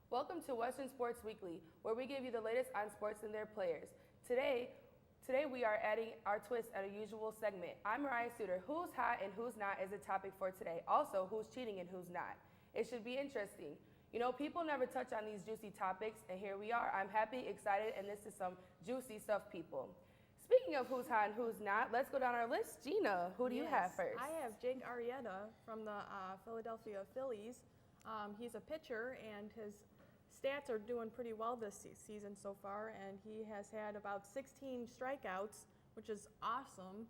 Welcome to Western Sports Weekly, where we give you the latest on sports and their players. Today we are adding our twist at a usual segment. I'm Mariah Suter. Who's hot and who's not is the topic for today. Also, who's cheating and who's not. It should be interesting. You know, people never touch on these juicy topics, and here we are. I'm happy, excited, and this is some juicy stuff, people. Speaking of who's hot and who's not, let's go down our list. Gina, who do you have first? I have Jake Arrieta from the Philadelphia Phillies. He's a pitcher, and his stats are doing pretty well this season so far, and he has had about 16 strikeouts, which is awesome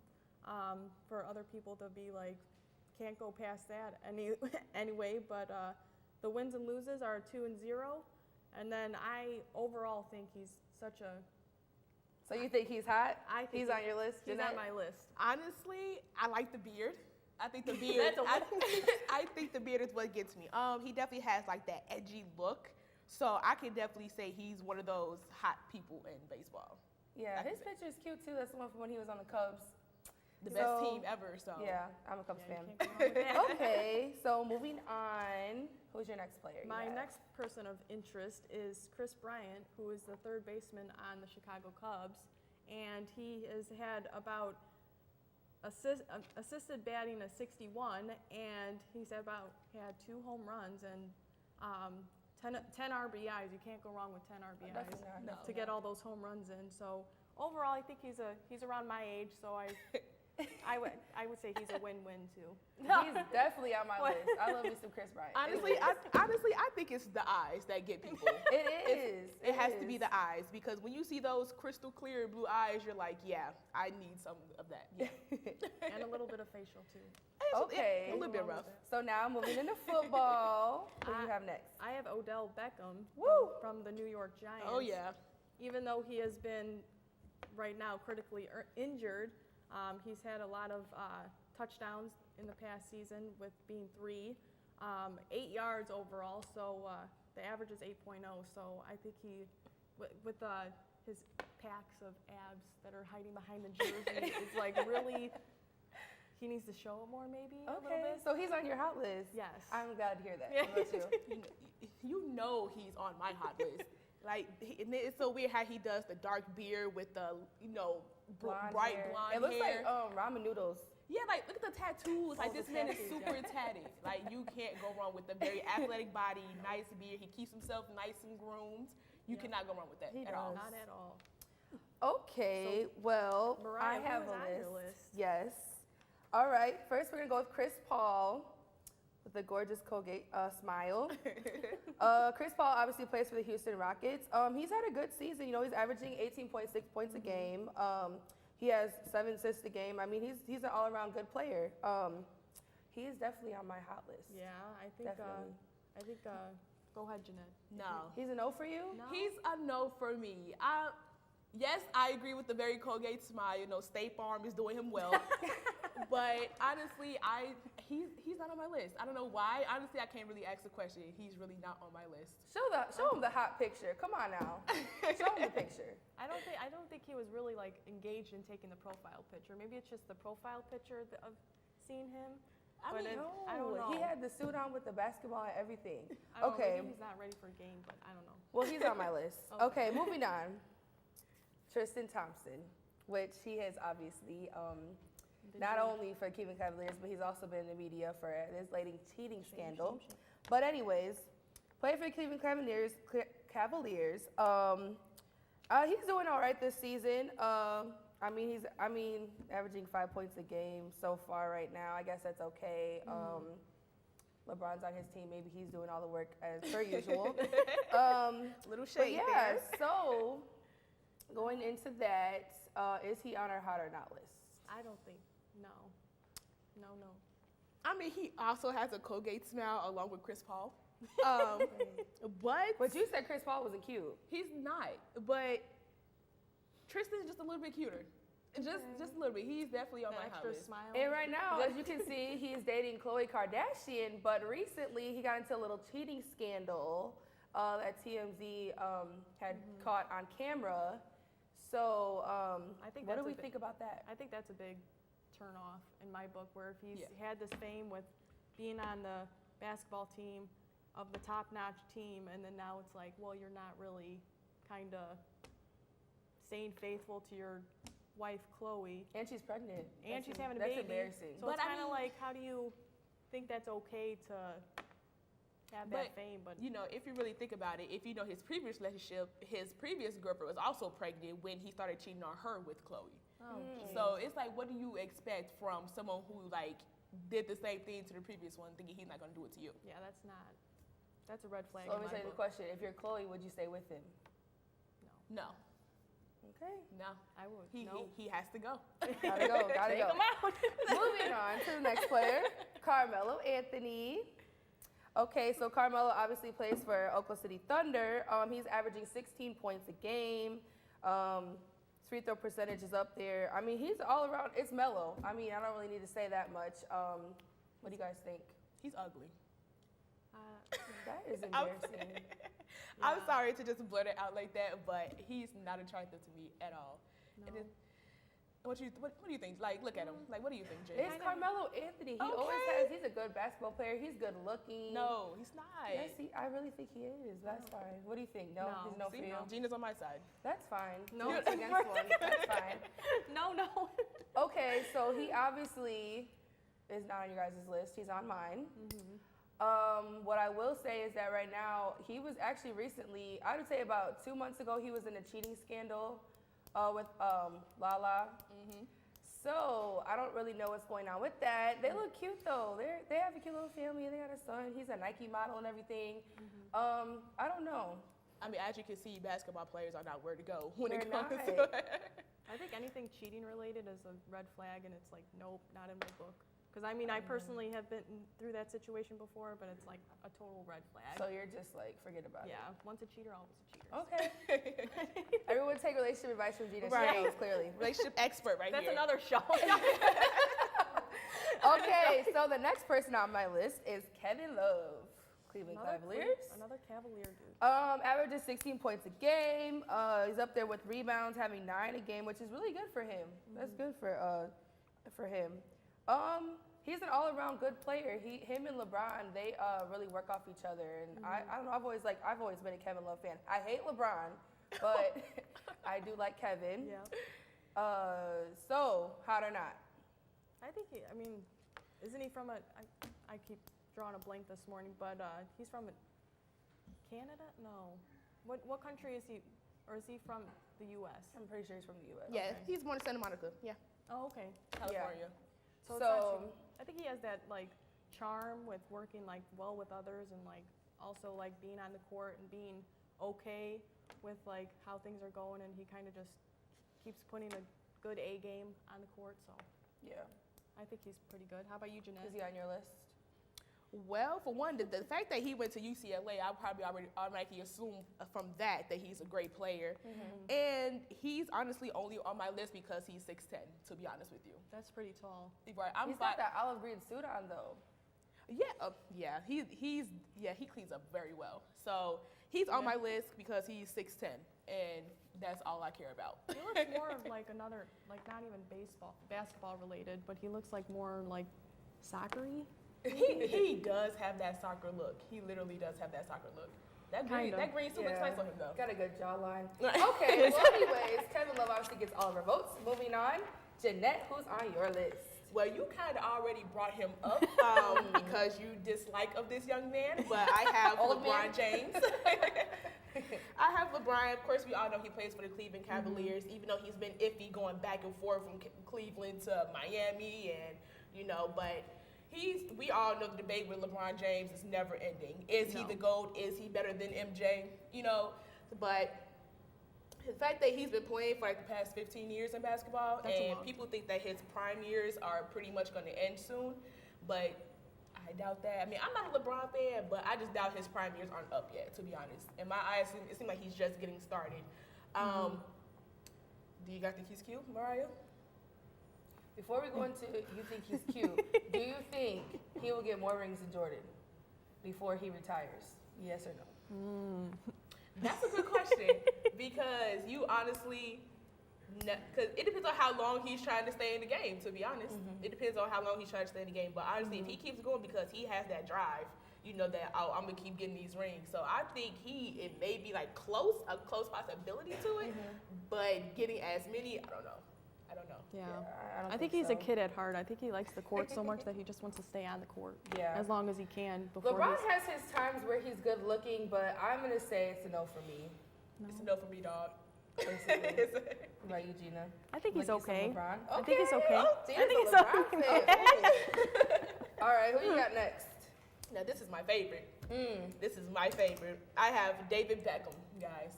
for other people to be like, can't go past that anyway, but the wins and loses are 2-0, and then I overall think he's such a... So you think he's hot? I think he's on your list? He's on my list. Honestly, I like the beard. I think the beard. I think the beard is what gets me. He definitely has like that edgy look. So I can definitely say he's one of those hot people in baseball. Yeah, his picture is cute too. That's the one from when he was on the Cubs. The best team ever, so. Yeah, I'm a Cubs fan. Okay, so moving on. Who's your next player? My next person of interest is Chris Bryant, who is the third baseman on the Chicago Cubs. And he has had about assisted batting a 61, and he's had 2 home runs and 10 RBIs. You can't go wrong with 10 RBIs to get all those home runs in. So overall, I think he's around my age. So I would say he's a win-win too. He's definitely on my list. I love me some Chris Bryant. Honestly, I think it's the eyes that get people. It is. It has to be the eyes, because when you see those crystal clear blue eyes, you're like, yeah, I need some of that. Yeah. And a little bit of facial too. Okay. A little bit rough. So now moving into football. Who do you have next? I have Odell Beckham from the New York Giants. Oh, yeah. Even though he has been right now critically injured, he's had a lot of touchdowns in the past season, with being 3, 8 yards overall. So the average is 8.0. So I think he, with his packs of abs that are hiding behind the jersey, is like really. He needs to show it more, maybe. A little bit. So he's on your hot list. Yes. I'm glad to hear that. What about you? You know he's on my hot list. Like, and it's so weird how he does the dark beard with the, bright blonde hair. It looks like ramen noodles. Yeah, like, look at the tattoos. Like, this man is super tatted. Like, you can't go wrong with the very athletic body, nice beard. He keeps himself nice and groomed. You cannot go wrong with that at all. Not at all. Okay, well, Mariah, I have a list. Yes. All right, first we're going to go with Chris Paul with the gorgeous Colgate smile. Chris Paul obviously plays for the Houston Rockets. He's had a good season. He's averaging 18.6 points a game. He has 7 assists a game. I mean, he's an all-around good player. He is definitely on my hot list. Yeah, I think. Go ahead, Jeanette. No. He's a no for you? No. He's a no for me. Yes, I agree with the very Colgate smile. State Farm is doing him well. But honestly, he's not on my list. I don't know why. Honestly, I can't really ask the question. He's really not on my list. Show him the hot picture. Come on now. Show him the picture. I don't think he was really like engaged in taking the profile picture. Maybe it's just the profile picture of seeing him. I don't know. He had the suit on with the basketball and everything. Maybe he's not ready for a game, but I don't know. Well, he's on my list. Okay, moving on. Tristan Thompson, which he has obviously, not only for Cleveland Cavaliers, but he's also been in the media for this lady cheating scandal. But anyways, played for the Cleveland Cavaliers. He's doing all right this season. Averaging 5 points a game so far right now. I guess that's okay. LeBron's on his team. Maybe he's doing all the work as per usual. Little shade there. So going into that, is he on our hot or not list? I don't think. No. I mean, he also has a Colgate smile along with Chris Paul. But you said Chris Paul wasn't cute. He's not. But Tristan's just a little bit cuter. Just a little bit. He's definitely on That my hot extra list. smile. And right now, as you can see, he's dating Khloe Kardashian, but recently he got into a little cheating scandal that TMZ had caught on camera. So, I think what do that's we a big- think about that? I think that's a big turn off in my book, where if he's Yeah. had this fame with being on the basketball team of the top-notch team, and then now it's like, well, you're not really kind of staying faithful to your wife, Chloe, And she's pregnant. and she's having a that's baby. embarrassing. So But it's I kind of mean- like, how do you think that's okay to have that fame? But you know, if you really think about it, if you know his previous relationship, his previous girlfriend was also pregnant when he started cheating on her with Chloe. oh, geez. So it's like, what do you expect from someone who like did the same thing to the previous one, thinking he's not going to do it to you? yeah, that's a red flag. So let in me my say the book. question. If you're Chloe, would you stay with him? No, Okay. no. I would. He, no. he has to go. Gotta go, gotta Take go. him out. Moving on to the next player, Carmelo Anthony. Okay, so Carmelo obviously plays for Oklahoma City Thunder. He's averaging 16 points a game. His free throw percentage is up there. I mean, he's all around. It's mellow. I mean, I don't really need to say that much. What do you guys think? He's ugly. That is embarrassing. I'm sorry to just blurt it out like that, but he's not attractive to me at all. No. And then, what do you think? Like, look at him. Like, what do you think, Jay? It's Carmelo Anthony. He always Okay. has. He's a good basketball player. He's good looking. No, he's not. Yes, I really think he is. That's fine. What do you think? No, No. he's no See, for you. Gina's on my side. That's fine. No. Two against one. That's fine. No. Okay, so he obviously is not on your guys' list. He's on mine. What I will say is that right now, he was actually recently, I would say about 2 months ago, he was in a cheating scandal with Lala. So I don't really know what's going on with that. They look cute though. They have a cute little family. They got a son. He's a Nike model and everything. I don't know. I mean, as you can see, basketball players are not where to go when it They're comes not. to it. I think anything cheating related is a red flag, and it's like, nope, not in my book. Because I mean, I personally have been through that situation before, but it's like a total red flag. So you're just like, forget about it. yeah, once a cheater, always a cheater. Okay. Everyone take relationship advice from Gina. Right. She knows clearly. Relationship expert right That's here. another show. Okay, so the next person on my list is Kevin Love, Cleveland Cavaliers. Another Cavalier dude. Averages 16 points a game. He's up there with rebounds, having 9 a game, which is really good for him. That's good for him. He's an all-around good player. Him and LeBron, they really work off each other. And I don't know. I've always been a Kevin Love fan. I hate LeBron, but I do like Kevin. Yeah. So hot or not? I think isn't he from I keep drawing a blank this morning, but he's from Canada? No. What country is he, or is he from the U.S.? I'm pretty sure he's from the U.S. Yeah, Okay. he's born in Santa Monica. Yeah, Oh, okay. California. So, it's not I think he has that like charm with working like well with others, and like also like being on the court and being okay with like how things are going, and he kind of just keeps putting a good A game on the court. So Yeah. I think he's pretty good. How about you, Jeanette? Is he on your list? Well, for one, the fact that he went to UCLA, I probably already automatically assume from that he's a great player. And he's honestly only on my list because he's 6'10", to be honest with you. That's pretty tall. Right, He's got that olive green suit on though. Yeah, he cleans up very well. So he's on my list because he's 6'10", and that's all I care about. He looks more of like another, like not even basketball related, but he looks like more like soccer-y. He does have that soccer look. He literally does have that soccer look. That green suit looks nice on him though. Got a good jawline. Right. Okay, well anyways, Kevin Love obviously gets all of our votes. Moving on, Jeanette, who's on your list? Well, you kind of already brought him up because you dislike of this young man, but I have Old LeBron man. James. I have LeBron. Of course, we all know he plays for the Cleveland Cavaliers, even though he's been iffy going back and forth from Cleveland to Miami, and but we all know the debate with LeBron James is never ending. Is he the GOAT? Is he better than MJ? But the fact that he's been playing for like the past 15 years in basketball, That's a and long people think that his prime years are pretty much going to end soon, but I doubt that. I mean, I'm not a LeBron fan, but I just doubt his prime years aren't up yet, to be honest. In my eyes, it seems like he's just getting started. Do you guys think he's cute, Mariah? Before we go into you think he's cute, do you think he will get more rings than Jordan before he retires? Yes or no? That's a good question because you honestly, because it depends on how long he's trying to stay in the game, to be honest. It depends on how long he's trying to stay in the game. But honestly, if he keeps going because he has that drive, you know that, oh, I'm going to keep getting these rings. So I think it may be like a close possibility to it, but getting as many, I don't know. Yeah. I don't I think he's so. a kid at heart. I think he likes the court so much that he just wants to stay on the court as long as he can. Before LeBron has his times where he's good looking, but I'm going to say it's a no for me. No. It's a no for me, dog. Basically. Right, Eugenia? I think he's okay. I think he's okay. Oh, I think he's okay. All right, who you got next? Now, this is my favorite. This is my favorite. I have David Beckham, guys.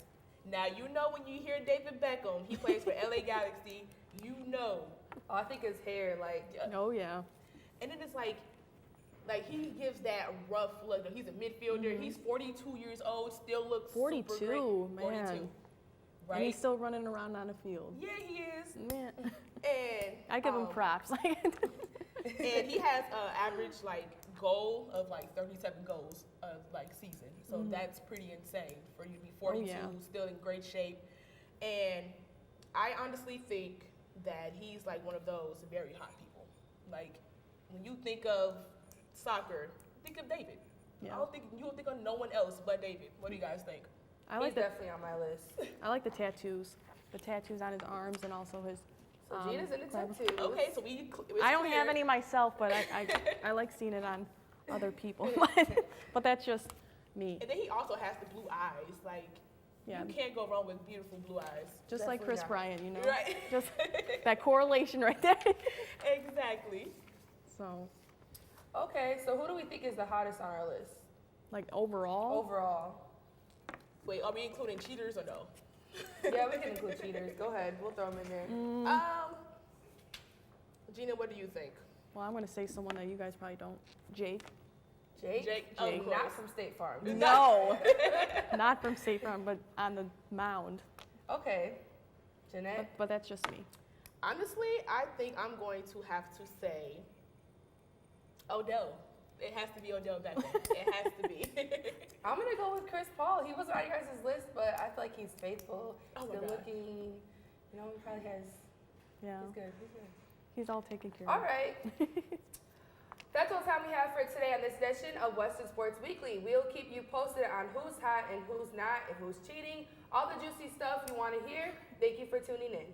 Now, you know when you hear David Beckham, he plays for LA Galaxy, you know. Oh, I think his hair, like... Oh, yeah. And it is like he gives that rough look. He's a midfielder. He's 42 years old, still looks 42, super great. man. 42, right? And he's still running around on the field. Yeah, he is. Man. And I give him props. and he has an average goal of 37 goals of season. So that's pretty insane for you to be 42, still in great shape. And I honestly think that he's one of those very hot people. When you think of soccer, think of David. Yeah. You don't think of no one else but David. What do you guys think? He's definitely on my list. I like the tattoos. The tattoos on his arms and also his. So Gina's into tattoos. Okay, so I don't have any myself, but I like seeing it on other people. But that's just me. And then he also has the blue eyes. You can't go wrong with beautiful blue eyes. Just like Chris Bryant, you know? Right. Just that correlation right there. Exactly. So. Okay, so who do we think is the hottest on our list? Overall? Overall. Wait, are we including cheaters or no? Yeah, we can include cheaters. Go ahead. We'll throw them in there. Gina, what do you think? Well, I'm going to say someone that you guys probably don't. Jake. Jake? Not from State Farm. No. Not from State Farm, but on the mound. Okay. Jeanette? But that's just me. Honestly, I think I'm going to have to say Odell. It has to be Odell Beckham. It has to be. I'm going to go with Chris Paul. He wasn't on your guys' list, but I feel like he's faithful, good looking. You know, he probably has. Yeah. He's good. He's all taken care All of. right. That's all the time we have for today on this edition of Western Sports Weekly. We'll keep you posted on who's hot and who's not and who's cheating. All the juicy stuff you want to hear. Thank you for tuning in.